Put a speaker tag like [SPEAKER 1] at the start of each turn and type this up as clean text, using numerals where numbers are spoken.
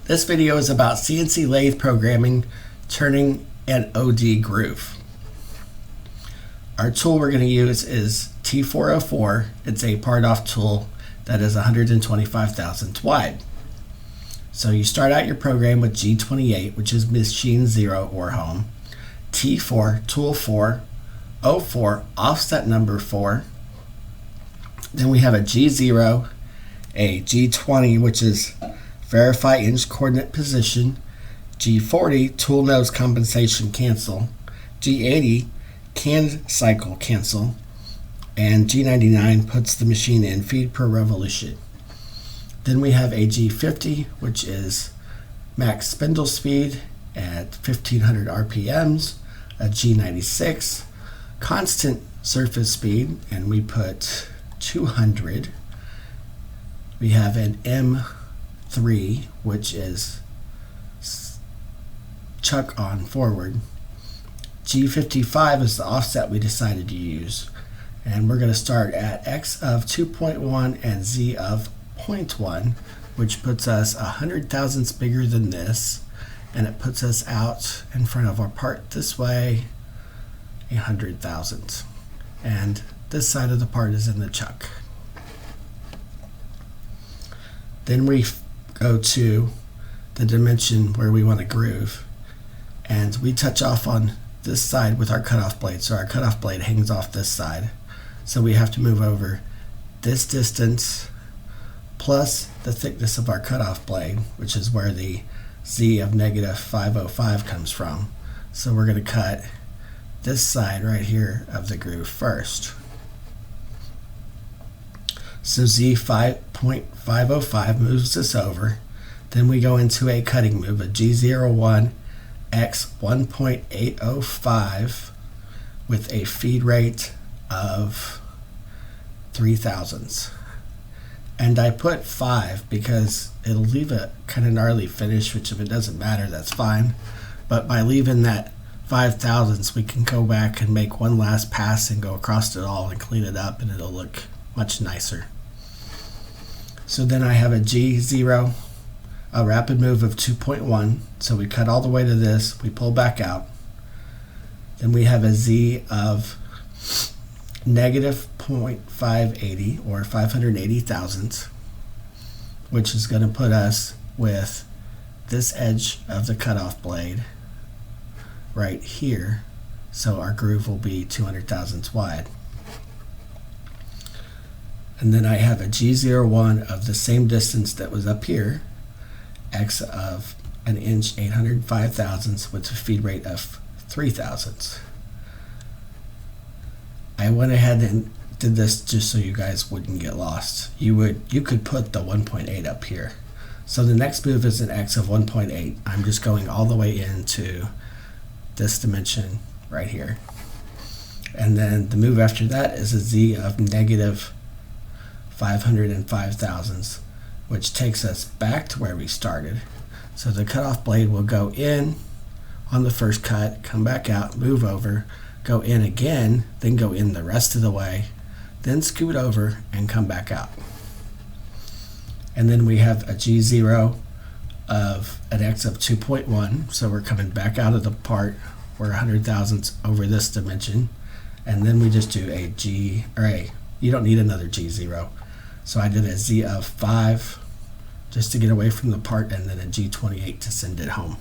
[SPEAKER 1] This video is about CNC lathe programming, turning an OD groove. Our tool we're going to use is T404. It's a part-off tool that is 125 thousandths wide. So you start out your program with G28, which is machine 0 or home, T4, tool 4, O4, offset number 4. Then we have a G0, a G20, which is verify inch coordinate position, G40, tool nose compensation cancel, G80, can cycle cancel, and G99 puts the machine in feed per revolution. Then we have a G50, which is max spindle speed at 1500 RPMs, a G96, constant surface speed, and we put 200. We have an M3, which is chuck on forward. G55 is the offset we decided to use, and we're going to start at X of 2.1 and Z of 0.1, which puts us 100 thousandths bigger than this, and it puts us out in front of our part this way 100 thousandths, and this side of the part is in the chuck. Then we go to the dimension where we want to groove, and we touch off on this side with our cutoff blade, so our cutoff blade hangs off this side, so we have to move over this distance plus the thickness of our cutoff blade, which is where the Z of negative 505 comes from. So we're going to cut this side right here of the groove first. So Z 5.505 moves us over. Then we go into a cutting move, a G01 X 1.805 with a feed rate of 3 thousandths. And I put 5 because it'll leave a kind of gnarly finish, which if it doesn't matter, that's fine. But by leaving that 5 thousandths, we can go back and make one last pass and go across it all and clean it up, and it'll look much nicer. So then I have a G0, a rapid move of 2.1. So we cut all the way to this, we pull back out. Then we have a Z of negative 0.580 or 580 thousandths, which is going to put us with this edge of the cutoff blade right here. So our groove will be 200 thousandths wide. And then I have a G01 of the same distance that was up here, X of an inch 805 thousandths with a feed rate of 3 thousandths. I went ahead and did this just so you guys wouldn't get lost. You could put the 1.8 up here. So the next move is an X of 1.8. I'm just going all the way into this dimension right here. And then the move after that is a Z of negative 505 thousandths, which takes us back to where we started. So the cutoff blade will go in on the first cut, come back out, move over, go in again, then go in the rest of the way, then scoot over and come back out. And then we have a G0 of an X of 2.1, so we're coming back out of the part. We're 100 thousandths over this dimension, and then we just do a G, or a, you don't need another G0. So I did a Z of 5 just to get away from the part, and then a G28 to send it home.